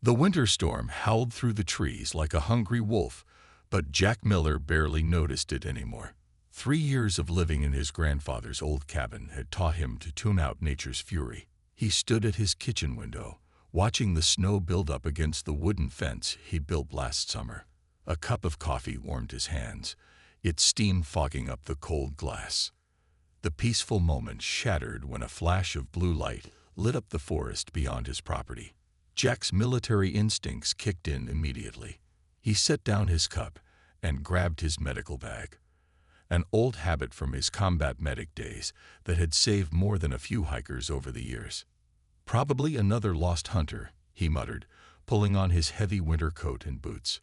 The winter storm howled through the trees like a hungry wolf, but Jack Miller barely noticed it anymore. 3 years of living in his grandfather's old cabin had taught him to tune out nature's fury. He stood at his kitchen window, watching the snow build up against the wooden fence he'd built last summer. A cup of coffee warmed his hands, its steam fogging up the cold glass. The peaceful moment shattered when a flash of blue light lit up the forest beyond his property. Jack's military instincts kicked in immediately. He set down his cup and grabbed his medical bag, an old habit from his combat medic days that had saved more than a few hikers over the years. "Probably another lost hunter," he muttered, pulling on his heavy winter coat and boots.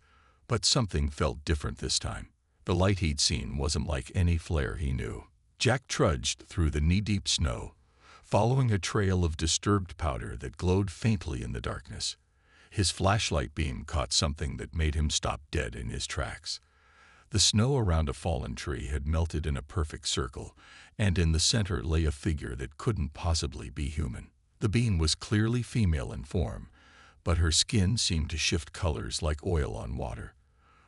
But something felt different this time. The light he'd seen wasn't like any flare he knew. Jack trudged through the knee-deep snow, following a trail of disturbed powder that glowed faintly in the darkness. His flashlight beam caught something that made him stop dead in his tracks. The snow around a fallen tree had melted in a perfect circle, and in the center lay a figure that couldn't possibly be human. The being was clearly female in form, but her skin seemed to shift colors like oil on water.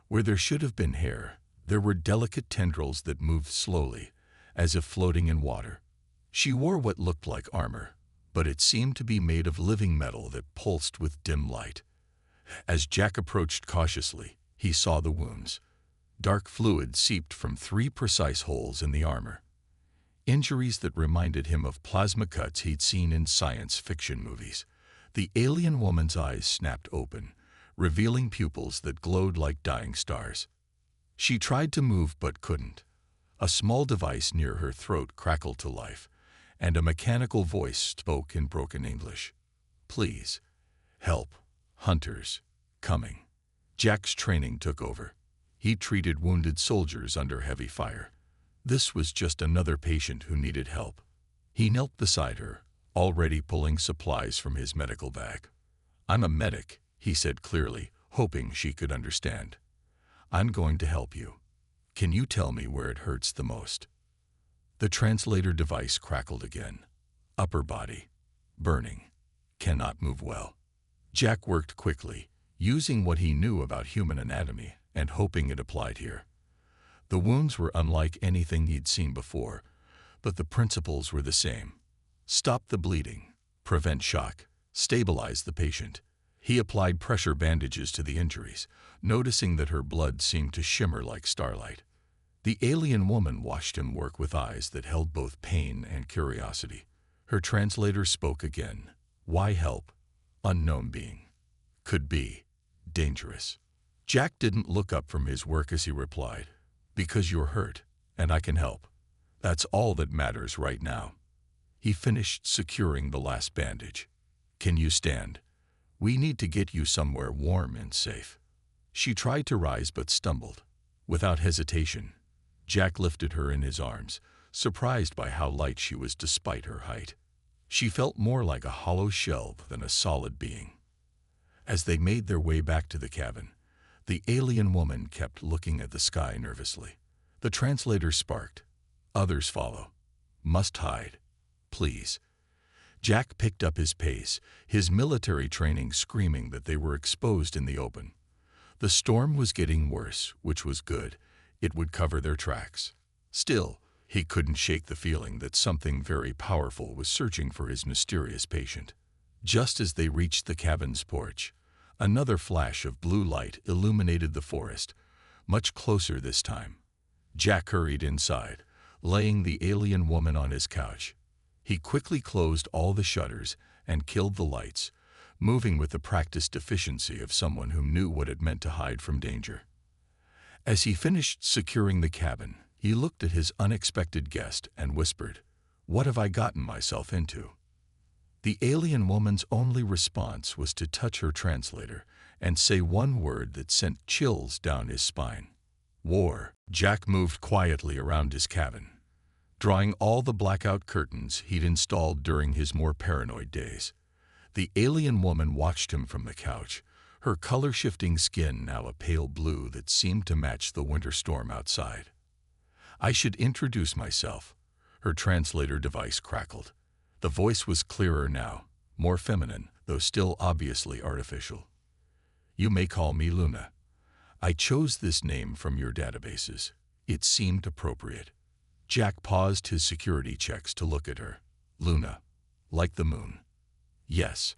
Where there should have been hair, there were delicate tendrils that moved slowly, as if floating in water. She wore what looked like armor, but it seemed to be made of living metal that pulsed with dim light. As Jack approached cautiously, he saw the wounds. Dark fluid seeped from 3 precise holes in the armor. Injuries that reminded him of plasma cuts he'd seen in science fiction movies. The alien woman's eyes snapped open, revealing pupils that glowed like dying stars. She tried to move but couldn't. A small device near her throat crackled to life, and a mechanical voice spoke in broken English. "Please, help. Hunters. Coming." Jack's training took over. He treated wounded soldiers under heavy fire. This was just another patient who needed help. He knelt beside her, already pulling supplies from his medical bag. "I'm a medic," he said clearly, hoping she could understand. "I'm going to help you. Can you tell me where it hurts the most?" The translator device crackled again. "Upper body. Burning. Cannot move well." Jack worked quickly, using what he knew about human anatomy and hoping it applied here. The wounds were unlike anything he'd seen before, but the principles were the same. Stop the bleeding, prevent shock, stabilize the patient. He applied pressure bandages to the injuries, noticing that her blood seemed to shimmer like starlight. The alien woman watched him work with eyes that held both pain and curiosity. Her translator spoke again. "Why help? Unknown being. Could be dangerous." Jack didn't look up from his work as he replied, "Because you're hurt, and I can help. That's all that matters right now." He finished securing the last bandage. "Can you stand? We need to get you somewhere warm and safe." She tried to rise but stumbled. Without hesitation, Jack lifted her in his arms, surprised by how light she was despite her height. She felt more like a hollow shell than a solid being. As they made their way back to the cabin, the alien woman kept looking at the sky nervously. The translator sparked. "Others follow. Must hide. Please." Jack picked up his pace, his military training screaming that they were exposed in the open. The storm was getting worse, which was good. It would cover their tracks. Still, he couldn't shake the feeling that something very powerful was searching for his mysterious patient. Just as they reached the cabin's porch, another flash of blue light illuminated the forest, much closer this time. Jack hurried inside, laying the alien woman on his couch. He quickly closed all the shutters and killed the lights, moving with the practiced efficiency of someone who knew what it meant to hide from danger. As he finished securing the cabin, he looked at his unexpected guest and whispered, "What have I gotten myself into?" The alien woman's only response was to touch her translator and say one word that sent chills down his spine. "War." Jack moved quietly around his cabin, drawing all the blackout curtains he'd installed during his more paranoid days. The alien woman watched him from the couch, her color-shifting skin now a pale blue that seemed to match the winter storm outside. "I should introduce myself." Her translator device crackled. The voice was clearer now, more feminine, though still obviously artificial. You may call me Luna. I chose this name from your databases. It seemed appropriate. Jack paused his security checks to look at her. Luna, like the moon. Yes,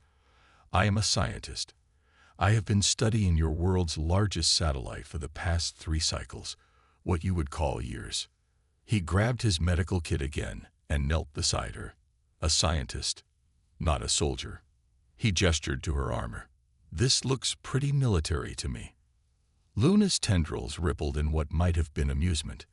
I am a scientist. I have been studying your world's largest satellite for the past 3 cycles, what you would call years. He grabbed his medical kit again and knelt beside her. A scientist, not a soldier. He gestured to her armor. This looks pretty military to me. Luna's tendrils rippled in what might have been amusement.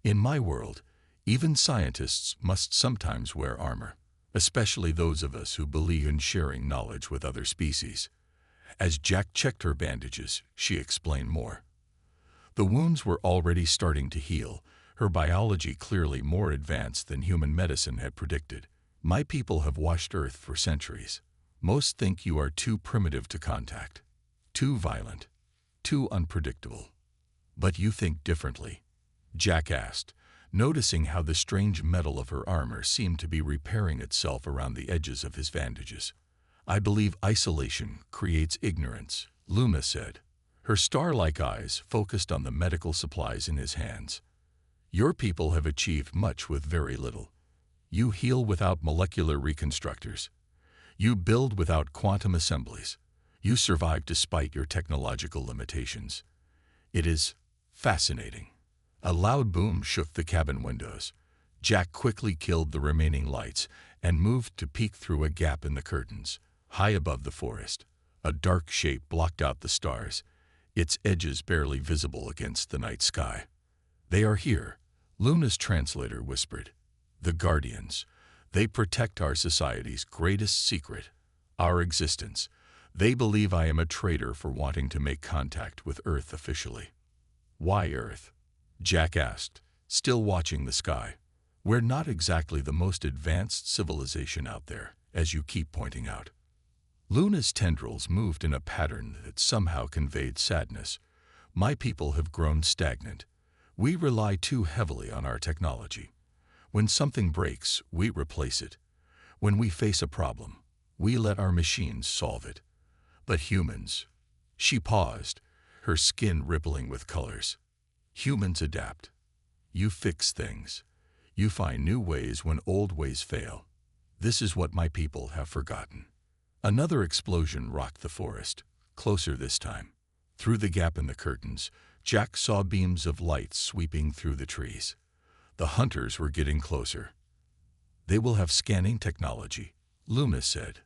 In my world, even scientists must sometimes wear armor, especially those of us who believe in sharing knowledge with other species. As Jack checked her bandages, she explained more. The wounds were already starting to heal, her biology clearly more advanced than human medicine had predicted. My people have watched Earth for centuries. Most think you are too primitive to contact, too violent, too unpredictable. But you think differently, Jack asked, noticing how the strange metal of her armor seemed to be repairing itself around the edges of his bandages. I believe isolation creates ignorance, Luna said. Her star-like eyes focused on the medical supplies in his hands. Your people have achieved much with very little. You heal without molecular reconstructors. You build without quantum assemblies. You survive despite your technological limitations. It is fascinating. A loud boom shook the cabin windows. Jack quickly killed the remaining lights and moved to peek through a gap in the curtains. High above the forest, a dark shape blocked out the stars, its edges barely visible against the night sky. They are here, Luna's translator whispered. The Guardians. They protect our society's greatest secret, our existence. They believe I am a traitor for wanting to make contact with Earth officially. Why Earth? Jack asked, still watching the sky. We're not exactly the most advanced civilization out there, as you keep pointing out. Luna's tendrils moved in a pattern that somehow conveyed sadness. My people have grown stagnant. We rely too heavily on our technology. When something breaks, we replace it. When we face a problem, we let our machines solve it. But humans... She paused, her skin rippling with colors. Humans adapt. You fix things. You find new ways when old ways fail. This is what my people have forgotten. Another explosion rocked the forest, closer this time. Through the gap in the curtains, Jack saw beams of light sweeping through the trees. The hunters were getting closer. They will have scanning technology, Luna said.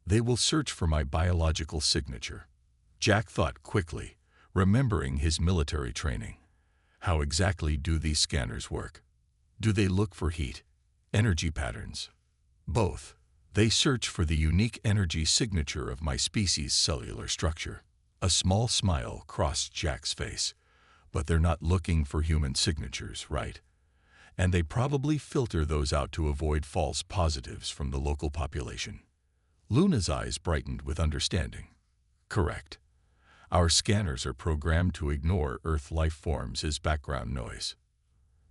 They will search for my biological signature. Jack thought quickly, remembering his military training. How exactly do these scanners work? Do they look for heat, energy patterns? Both. They search for the unique energy signature of my species' cellular structure. A small smile crossed Jack's face. But they're not looking for human signatures, right? And they probably filter those out to avoid false positives from the local population. Luna's eyes brightened with understanding. Correct. Our scanners are programmed to ignore Earth life forms as background noise.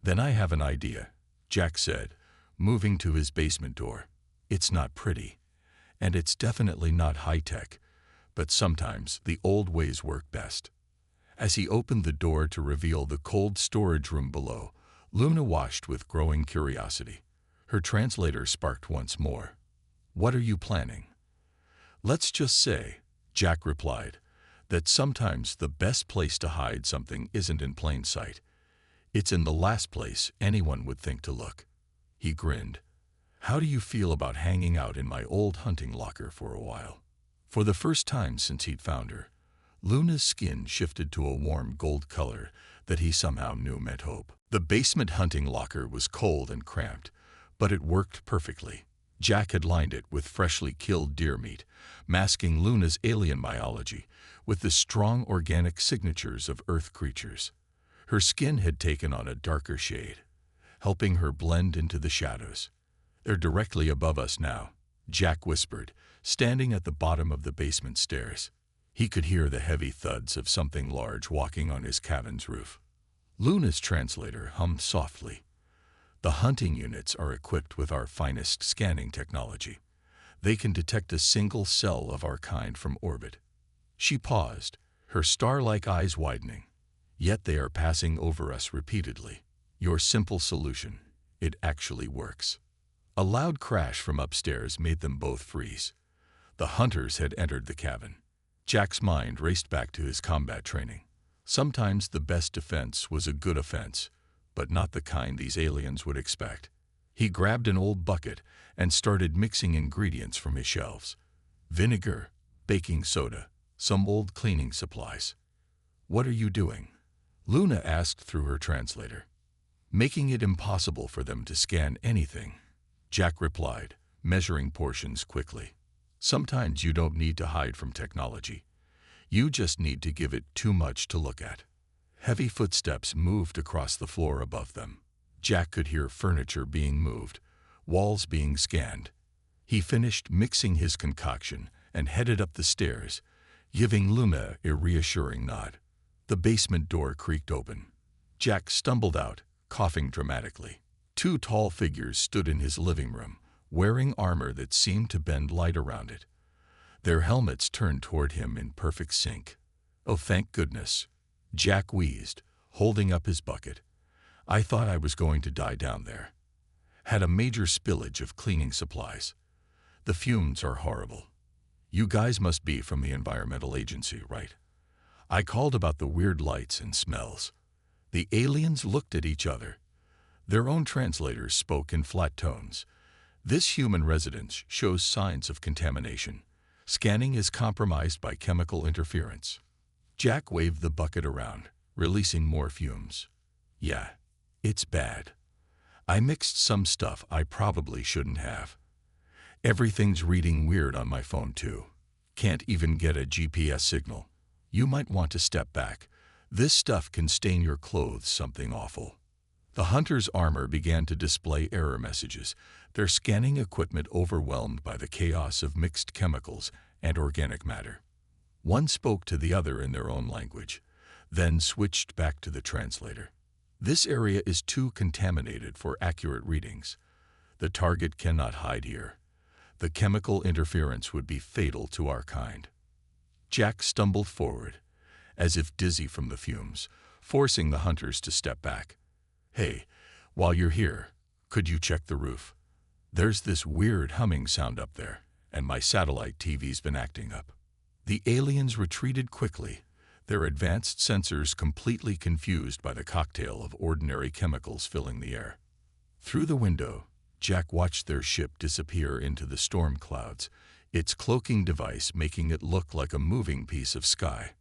Then I have an idea, Jack said, moving to his basement door. It's not pretty, and it's definitely not high-tech, but sometimes the old ways work best. As he opened the door to reveal the cold storage room below, Luna watched with growing curiosity. Her translator sparked once more. What are you planning? Let's just say, Jack replied, that sometimes the best place to hide something isn't in plain sight. It's in the last place anyone would think to look. He grinned. How do you feel about hanging out in my old hunting locker for a while? For the first time since he'd found her, Luna's skin shifted to a warm gold color that he somehow knew meant hope. The basement hunting locker was cold and cramped, but it worked perfectly. Jack had lined it with freshly killed deer meat, masking Luna's alien biology with the strong organic signatures of Earth creatures. Her skin had taken on a darker shade, helping her blend into the shadows. They're directly above us now, Jack whispered, standing at the bottom of the basement stairs. He could hear the heavy thuds of something large walking on his cabin's roof. Luna's translator hummed softly. The hunting units are equipped with our finest scanning technology. They can detect a single cell of our kind from orbit. She paused, her star-like eyes widening. Yet they are passing over us repeatedly. Your simple solution, it actually works. A loud crash from upstairs made them both freeze. The hunters had entered the cabin. Jack's mind raced back to his combat training. Sometimes the best defense was a good offense, but not the kind these aliens would expect. He grabbed an old bucket and started mixing ingredients from his shelves. Vinegar, baking soda, some old cleaning supplies. "What are you doing?" Luna asked through her translator. "Making it impossible for them to scan anything," Jack replied, measuring portions quickly. "Sometimes you don't need to hide from technology. You just need to give it too much to look at." Heavy footsteps moved across the floor above them. Jack could hear furniture being moved, walls being scanned. He finished mixing his concoction and headed up the stairs, giving Luna a reassuring nod. The basement door creaked open. Jack stumbled out, coughing dramatically. Two tall figures stood in his living room, wearing armor that seemed to bend light around it. Their helmets turned toward him in perfect sync. "Oh, thank goodness," Jack wheezed, holding up his bucket. "I thought I was going to die down there." Had a major spillage of cleaning supplies. "The fumes are horrible. You guys must be from the environmental agency, right?" I called about the weird lights and smells. The aliens looked at each other. Their own translators spoke in flat tones. "This human residence shows signs of contamination. Scanning is compromised by chemical interference." Jack waved the bucket around, releasing more fumes. "Yeah, it's bad. I mixed some stuff I probably shouldn't have. Everything's reading weird on my phone too. Can't even get a GPS signal. You might want to step back. This stuff can stain your clothes something awful." The hunter's armor began to display error messages, their scanning equipment overwhelmed by the chaos of mixed chemicals and organic matter. One spoke to the other in their own language, then switched back to the translator. "This area is too contaminated for accurate readings. The target cannot hide here. The chemical interference would be fatal to our kind." Jack stumbled forward, as if dizzy from the fumes, forcing the hunters to step back. "Hey, while you're here, could you check the roof? There's this weird humming sound up there, and my satellite TV's been acting up." The aliens retreated quickly, their advanced sensors completely confused by the cocktail of ordinary chemicals filling the air. Through the window, Jack watched their ship disappear into the storm clouds, its cloaking device making it look like a moving piece of sky.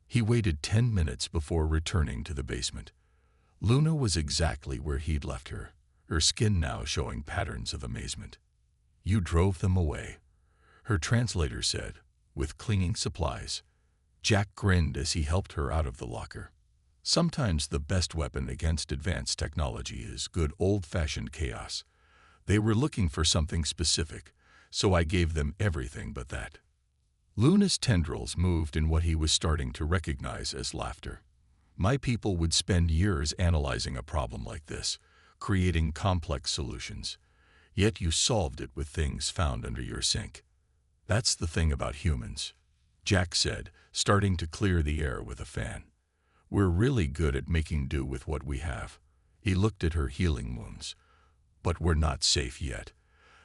He waited 10 minutes before returning to the basement. Luna was exactly where he'd left her, her skin now showing patterns of amazement. "You drove them away," her translator said, "with cleaning supplies." Jack grinned as he helped her out of the locker. Sometimes the best weapon against advanced technology is good old-fashioned chaos. They were looking for something specific, so I gave them everything but that. Luna's tendrils moved in what he was starting to recognize as laughter. "My people would spend years analyzing a problem like this, creating complex solutions. Yet you solved it with things found under your sink. That's the thing about humans," Jack said, starting to clear the air with a fan. "We're really good at making do with what we have." He looked at her healing wounds. "But we're not safe yet.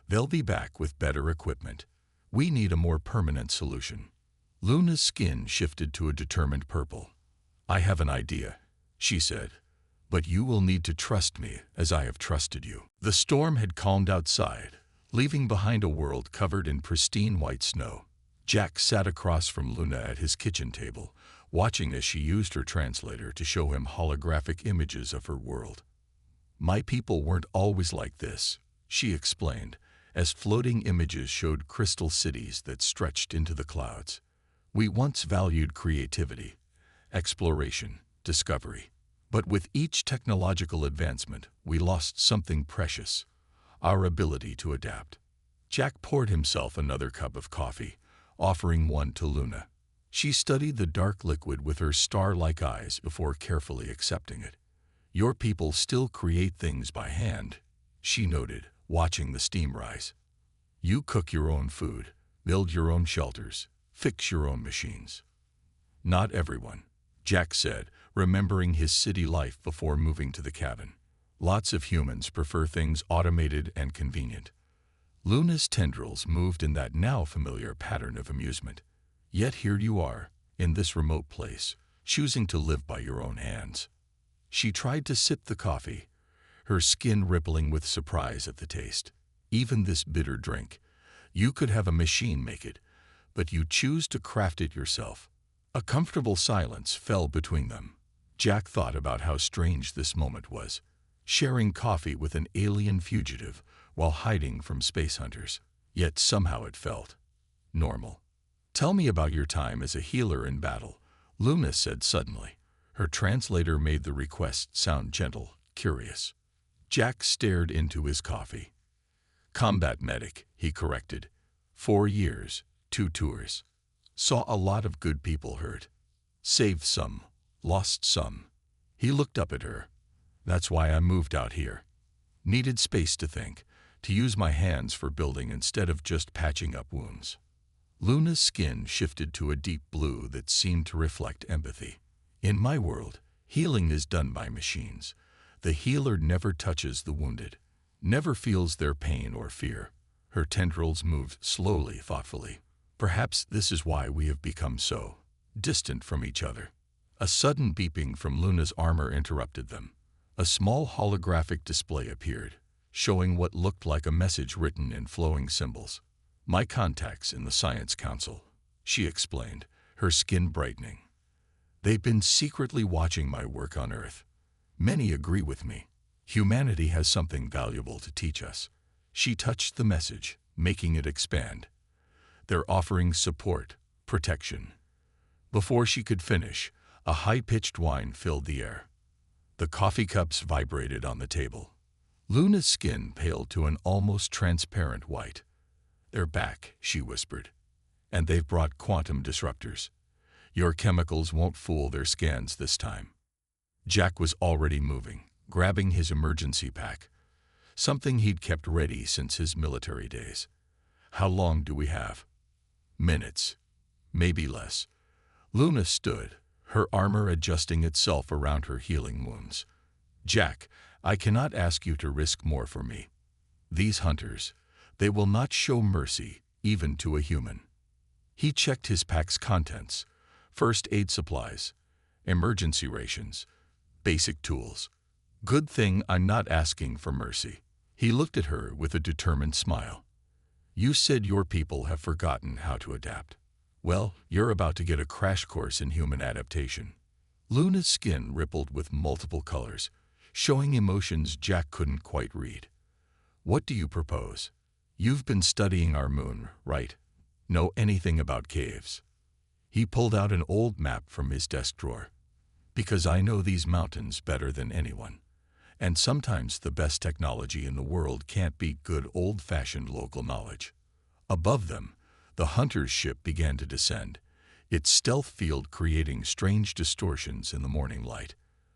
They'll be back with better equipment. We need a more permanent solution." Luna's skin shifted to a determined purple. "I have an idea," she said, "but you will need to trust me as I have trusted you." The storm had calmed outside, leaving behind a world covered in pristine white snow. Jack sat across from Luna at his kitchen table, watching as she used her translator to show him holographic images of her world. "My people weren't always like this," she explained, as floating images showed crystal cities that stretched into the clouds. "We once valued creativity, exploration, discovery. But with each technological advancement, we lost something precious, our ability to adapt." Jack poured himself another cup of coffee, offering one to Luna. She studied the dark liquid with her star-like eyes before carefully accepting it. "Your people still create things by hand," she noted, watching the steam rise. "You cook your own food, build your own shelters, fix your own machines." Not everyone, Jack said, remembering his city life before moving to the cabin. Lots of humans prefer things automated and convenient. Luna's tendrils moved in that now familiar pattern of amusement. Yet here you are, in this remote place, choosing to live by your own hands. She tried to sip the coffee, her skin rippling with surprise at the taste. Even this bitter drink, you could have a machine make it, but you choose to craft it yourself. A comfortable silence fell between them. Jack thought about how strange this moment was, sharing coffee with an alien fugitive while hiding from space hunters. Yet somehow it felt normal. "Tell me about your time as a healer in battle," Luna said suddenly. Her translator made the request sound gentle, curious. Jack stared into his coffee. "Combat medic," he corrected. 4 years, 2 tours. Saw a lot of good people hurt. Saved some, lost some. He looked up at her. "That's why I moved out here. Needed space to think, to use my hands for building instead of just patching up wounds." Luna's skin shifted to a deep blue that seemed to reflect empathy. "In my world, healing is done by machines. The healer never touches the wounded, never feels their pain or fear." Her tendrils moved slowly, thoughtfully. "Perhaps this is why we have become so distant from each other." A sudden beeping from Luna's armor interrupted them. A small holographic display appeared, showing what looked like a message written in flowing symbols. "My contacts in the Science Council," she explained, her skin brightening. "They've been secretly watching my work on Earth. Many agree with me. Humanity has something valuable to teach us." She touched the message, making it expand. "They're offering support, protection." Before she could finish, a high-pitched whine filled the air. The coffee cups vibrated on the table. Luna's skin paled to an almost transparent white. "They're back," she whispered. "And they've brought quantum disruptors. Your chemicals won't fool their scans this time." Jack was already moving, grabbing his emergency pack, something he'd kept ready since his military days. "How long do we have?" "Minutes. Maybe less." Luna stood, her armor adjusting itself around her healing wounds. "Jack, I cannot ask you to risk more for me. These hunters, they will not show mercy, even to a human." He checked his pack's contents: first aid supplies, emergency rations, basic tools. "Good thing I'm not asking for mercy." He looked at her with a determined smile. "You said your people have forgotten how to adapt. Well, you're about to get a crash course in human adaptation." Luna's skin rippled with multiple colors, showing emotions Jack couldn't quite read. "What do you propose? You've been studying our moon, right? Know anything about caves?" He pulled out an old map from his desk drawer. "Because I know these mountains better than anyone. And sometimes the best technology in the world can't beat good old-fashioned local knowledge." Above them, the hunter's ship began to descend, its stealth field creating strange distortions in the morning light.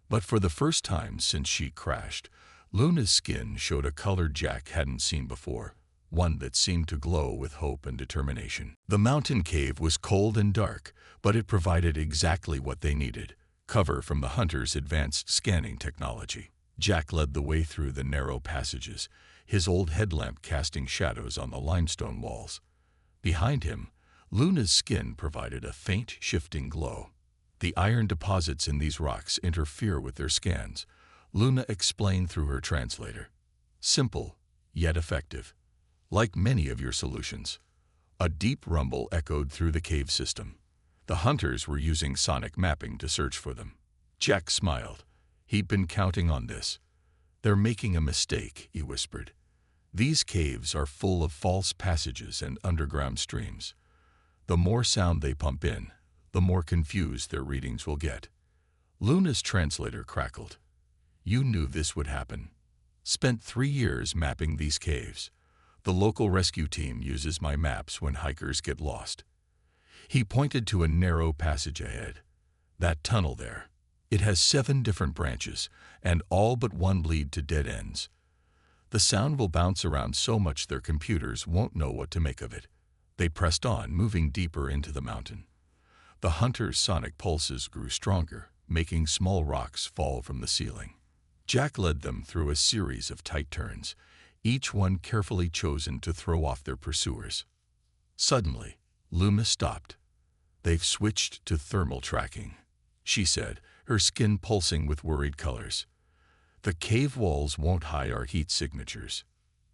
But for the first time since she crashed, Luna's skin showed a color Jack hadn't seen before, one that seemed to glow with hope and determination. The mountain cave was cold and dark, but it provided exactly what they needed: cover from the hunter's advanced scanning technology. Jack led the way through the narrow passages, his old headlamp casting shadows on the limestone walls. Behind him, Luna's skin provided a faint, shifting glow. "The iron deposits in these rocks interfere with their scans," Luna explained through her translator. "Simple, yet effective. Like many of your solutions." A deep rumble echoed through the cave system. The hunters were using sonic mapping to search for them. Jack smiled. He'd been counting on this. "They're making a mistake," he whispered. "These caves are full of false passages and underground streams. The more sound they pump in, the more confused their readings will get." Luna's translator crackled. "You knew this would happen. Spent 3 years mapping these caves. The local rescue team uses my maps when hikers get lost." He pointed to a narrow passage ahead. "That tunnel there. It has 7 different branches, and all but one lead to dead ends. The sound will bounce around so much their computers won't know what to make of it." They pressed on, moving deeper into the mountain. The hunter's sonic pulses grew stronger, making small rocks fall from the ceiling. Jack led them through a series of tight turns, each one carefully chosen to throw off their pursuers. Suddenly, Luma stopped. "They've switched to thermal tracking," she said, her skin pulsing with worried colors. "The cave walls won't hide our heat signatures."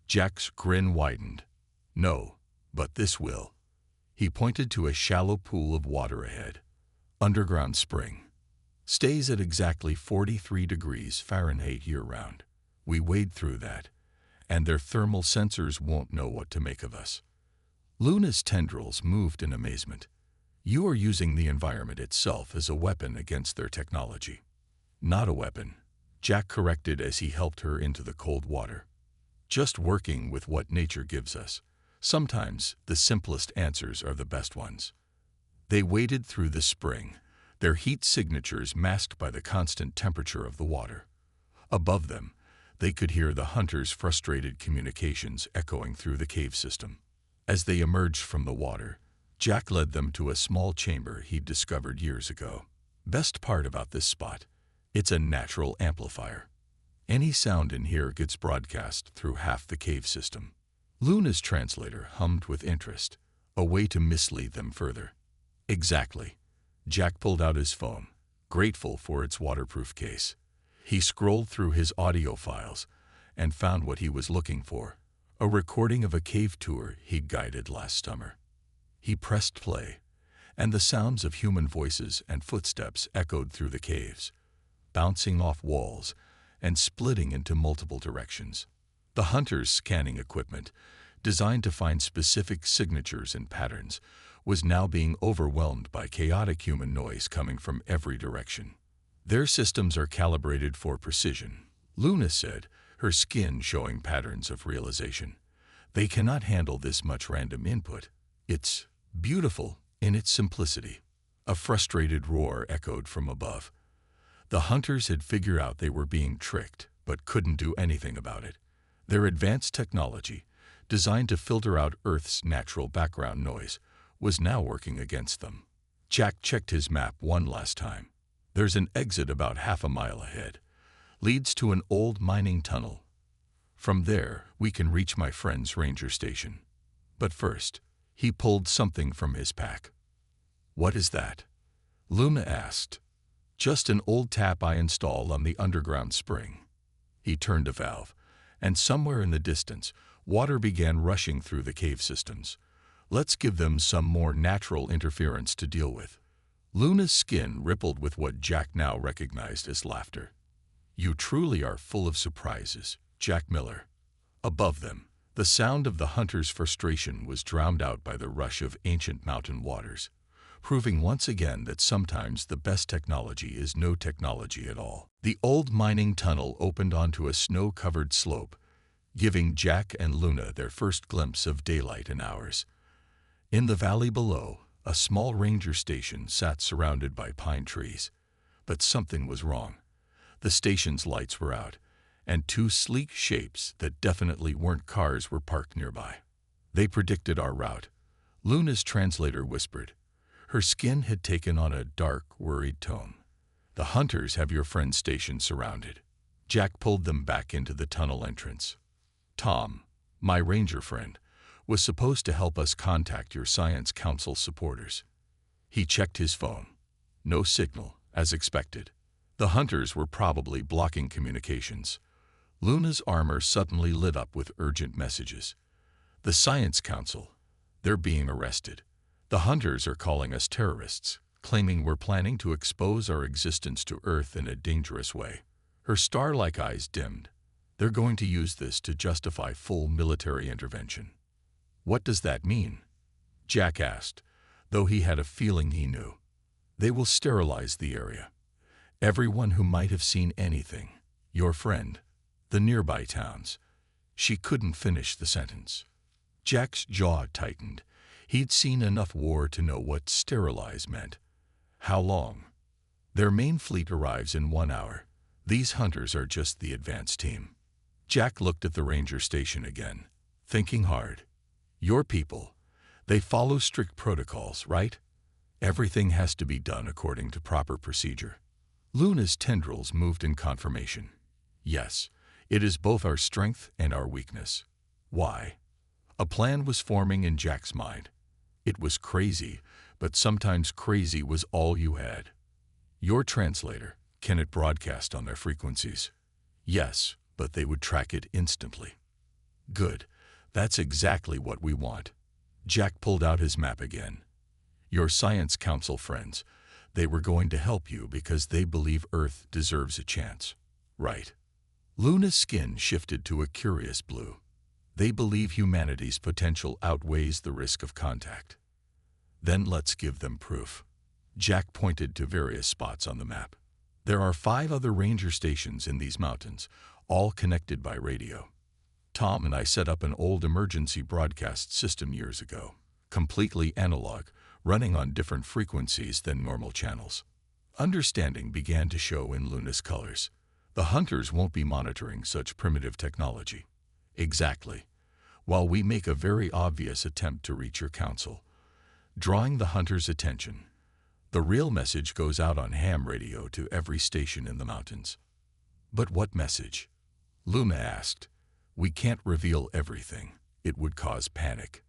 Jack's grin widened. "No, but this will." He pointed to a shallow pool of water ahead. "Underground spring. Stays at exactly 43 degrees Fahrenheit year-round. We wade through that, and their thermal sensors won't know what to make of us." Luna's tendrils moved in amazement. "You are using the environment itself as a weapon against their technology." "Not a weapon," Jack corrected as he helped her into the cold water. "Just working with what nature gives us. Sometimes the simplest answers are the best ones." They waded through the spring, their heat signatures masked by the constant temperature of the water. Above them, they could hear the hunters' frustrated communications echoing through the cave system. As they emerged from the water, Jack led them to a small chamber he'd discovered years ago. "Best part about this spot, it's a natural amplifier. Any sound in here gets broadcast through half the cave system." Luna's translator hummed with interest, a way to mislead them further. "Exactly." Jack pulled out his phone, grateful for its waterproof case. He scrolled through his audio files and found what he was looking for, a recording of a cave tour he'd guided last summer. He pressed play, and the sounds of human voices and footsteps echoed through the caves, bouncing off walls and splitting into multiple directions. The hunter's scanning equipment, designed to find specific signatures and patterns, was now being overwhelmed by chaotic human noise coming from every direction. "Their systems are calibrated for precision," Luna said, her skin showing patterns of realization. "They cannot handle this much random input. It's beautiful in its simplicity." A frustrated roar echoed from above. The hunters had figured out they were being tricked, but couldn't do anything about it. Their advanced technology, designed to filter out Earth's natural background noise, was now working against them. Jack checked his map one last time. "There's an exit about half a mile ahead. Leads to an old mining tunnel. From there, we can reach my friend's ranger station. But first," he pulled something from his pack. "What is that?" Luna asked. "Just an old tap I installed on the underground spring." He turned a valve, and somewhere in the distance, water began rushing through the cave systems. "Let's give them some more natural interference to deal with." Luna's skin rippled with what Jack now recognized as laughter. "You truly are full of surprises, Jack Miller." Above them, the sound of the hunter's frustration was drowned out by the rush of ancient mountain waters, proving once again that sometimes the best technology is no technology at all. The old mining tunnel opened onto a snow-covered slope, giving Jack and Luna their first glimpse of daylight in hours. In the valley below, a small ranger station sat surrounded by pine trees. But something was wrong. The station's lights were out, and two sleek shapes that definitely weren't cars were parked nearby. "They predicted our route," Luna's translator whispered. Her skin had taken on a dark, worried tone. "The hunters have your friend's station surrounded." Jack pulled them back into the tunnel entrance. "Tom, my ranger friend, was supposed to help us contact your Science Council supporters." He checked his phone. No signal, as expected. The hunters were probably blocking communications. Luna's armor suddenly lit up with urgent messages. "The Science Council. They're being arrested. The hunters are calling us terrorists, claiming we're planning to expose our existence to Earth in a dangerous way." Her star-like eyes dimmed. "They're going to use this to justify full military intervention." "What does that mean?" Jack asked, though he had a feeling he knew. "They will sterilize the area. Everyone who might have seen anything. Your friend. The nearby towns." She couldn't finish the sentence. Jack's jaw tightened. He'd seen enough war to know what sterilize meant. "How long?" "Their main fleet arrives in 1 hour. These hunters are just the advance team." Jack looked at the ranger station again, thinking hard. "Your people, they follow strict protocols, right?" Everything has to be done according to proper procedure. Luna's tendrils moved in confirmation. Yes, it is both our strength and our weakness. Why? A plan was forming in Jack's mind. It was crazy, but sometimes crazy was all you had. Your translator, can it broadcast on their frequencies? Yes, but they would track it instantly. Good. That's exactly what we want. Jack pulled out his map again. Your Science Council friends, they were going to help you because they believe Earth deserves a chance. Right. Luna's skin shifted to a curious blue. They believe humanity's potential outweighs the risk of contact. Then let's give them proof. Jack pointed to various spots on the map. There are 5 other ranger stations in these mountains, all connected by radio. Tom and I set up an old emergency broadcast system years ago, completely analog, running on different frequencies than normal channels. Understanding began to show in Luna's colors. The hunters won't be monitoring such primitive technology. Exactly. While we make a very obvious attempt to reach your council, drawing the hunters' attention, the real message goes out on ham radio to every station in the mountains. But what message? Luna asked. We can't reveal everything. It would cause panic.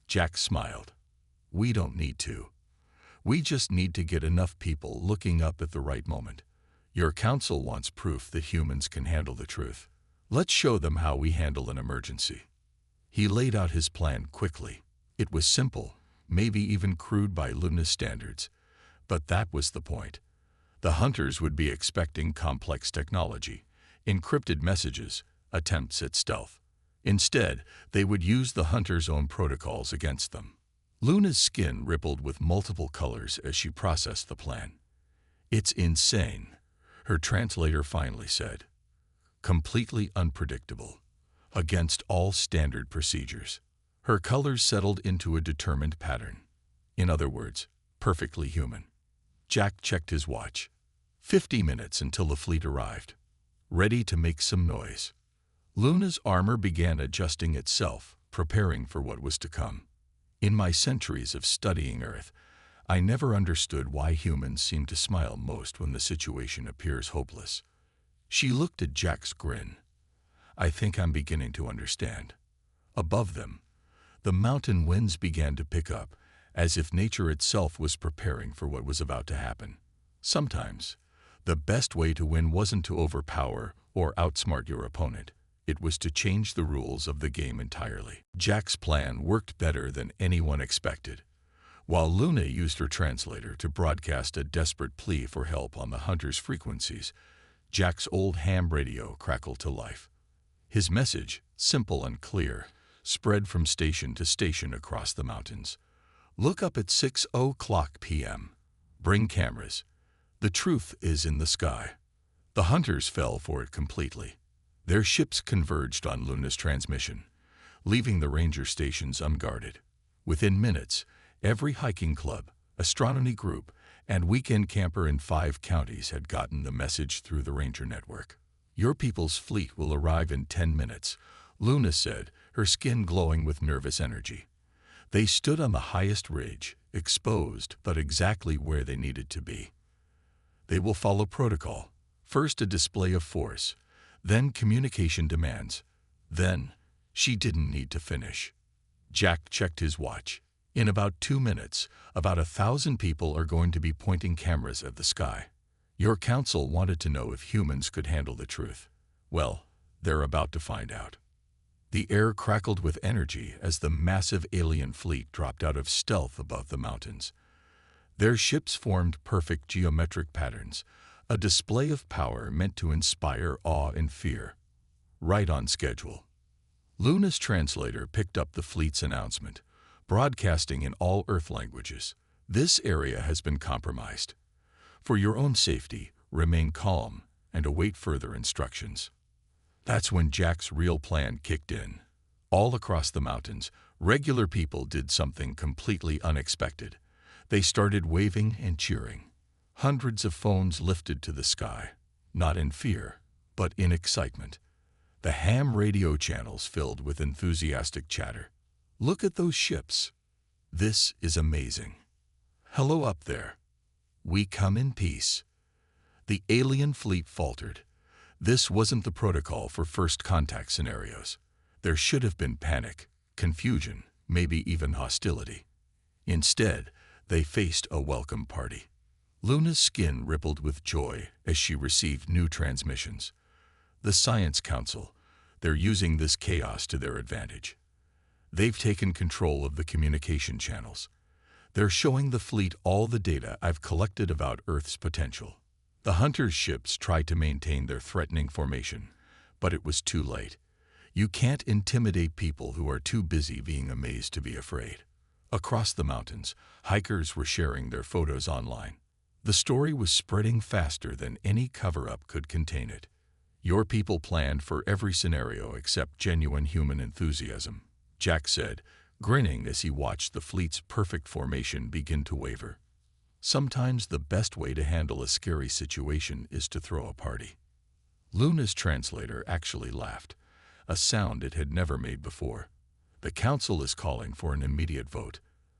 Jack smiled. We don't need to. We just need to get enough people looking up at the right moment. Your council wants proof that humans can handle the truth. Let's show them how we handle an emergency. He laid out his plan quickly. It was simple, maybe even crude by Luna's standards, but that was the point. The hunters would be expecting complex technology, encrypted messages, attempts at stealth. Instead, they would use the hunters' own protocols against them. Luna's skin rippled with multiple colors as she processed the plan. It's insane, her translator finally said. Completely unpredictable, against all standard procedures. Her colors settled into a determined pattern. In other words, perfectly human. Jack checked his watch. 50 minutes until the fleet arrived. Ready to make some noise. Luna's armor began adjusting itself, preparing for what was to come. In my centuries of studying Earth, I never understood why humans seem to smile most when the situation appears hopeless. She looked at Jack's grin. I think I'm beginning to understand. Above them, the mountain winds began to pick up, as if nature itself was preparing for what was about to happen. Sometimes, the best way to win wasn't to overpower or outsmart your opponent. It was to change the rules of the game entirely. Jack's plan worked better than anyone expected. While Luna used her translator to broadcast a desperate plea for help on the hunter's frequencies, Jack's old ham radio crackled to life. His message, simple and clear, spread from station to station across the mountains. Look up at 6:00 p.m. Bring cameras. The truth is in the sky. The hunters fell for it completely. Their ships converged on Luna's transmission, leaving the ranger stations unguarded. Within minutes, every hiking club, astronomy group, and weekend camper in 5 counties had gotten the message through the ranger network. Your people's fleet will arrive in 10 minutes, Luna said, her skin glowing with nervous energy. They stood on the highest ridge, exposed but exactly where they needed to be. They will follow protocol. First a display of force, then communication demands. Then, she didn't need to finish. Jack checked his watch. In about 2 minutes, about 1,000 people are going to be pointing cameras at the sky. Your council wanted to know if humans could handle the truth. Well, they're about to find out. The air crackled with energy as the massive alien fleet dropped out of stealth above the mountains. Their ships formed perfect geometric patterns, a display of power meant to inspire awe and fear. Right on schedule. Luna's translator picked up the fleet's announcement, broadcasting in all Earth languages. This area has been compromised. For your own safety, remain calm and await further instructions. That's when Jack's real plan kicked in. All across the mountains, regular people did something completely unexpected. They started waving and cheering. Hundreds of phones lifted to the sky, not in fear, but in excitement. The ham radio channels filled with enthusiastic chatter. Look at those ships. This is amazing. "Hello up there. We come in peace." The alien fleet faltered. This wasn't the protocol for first contact scenarios. There should have been panic, confusion, maybe even hostility. Instead, they faced a welcome party. Luna's skin rippled with joy as she received new transmissions. The Science Council, they're using this chaos to their advantage. They've taken control of the communication channels. They're showing the fleet all the data I've collected about Earth's potential. The hunters' ships tried to maintain their threatening formation, but it was too late. You can't intimidate people who are too busy being amazed to be afraid. Across the mountains, hikers were sharing their photos online. The story was spreading faster than any cover-up could contain it. Your people planned for every scenario except genuine human enthusiasm, Jack said, grinning as he watched the fleet's perfect formation begin to waver. Sometimes the best way to handle a scary situation is to throw a party. Luna's translator actually laughed, a sound it had never made before. The council is calling for an immediate vote.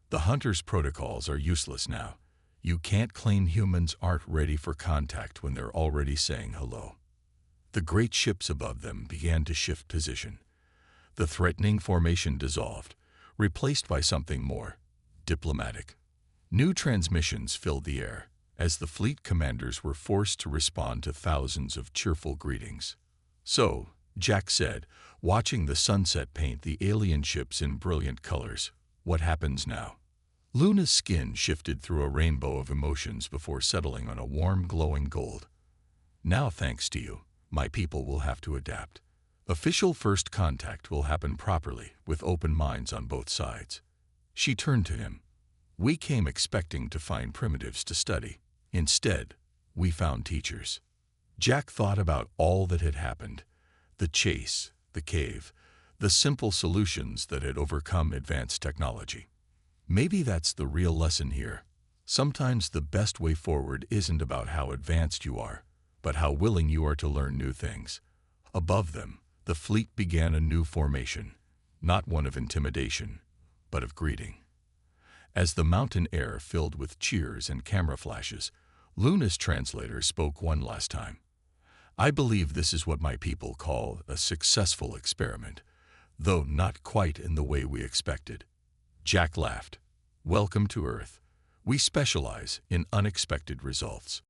The hunters' protocols are useless now. You can't claim humans aren't ready for contact when they're already saying hello. The great ships above them began to shift position. The threatening formation dissolved, replaced by something more diplomatic. New transmissions filled the air, as the fleet commanders were forced to respond to thousands of cheerful greetings. "So," Jack said, watching the sunset paint the alien ships in brilliant colors, "what happens now?" Luna's skin shifted through a rainbow of emotions before settling on a warm, glowing gold. "Now, thanks to you, my people will have to adapt. Official first contact will happen properly, with open minds on both sides." She turned to him. "We came expecting to find primitives to study. Instead, we found teachers." Jack thought about all that had happened: the chase, the cave, the simple solutions that had overcome advanced technology. Maybe that's the real lesson here. Sometimes the best way forward isn't about how advanced you are, but how willing you are to learn new things. Above them, the fleet began a new formation, not one of intimidation, but of greeting. As the mountain air filled with cheers and camera flashes, Luna's translator spoke one last time. "I believe this is what my people call a successful experiment, though not quite in the way we expected." Jack laughed. "Welcome to Earth. We specialize in unexpected results."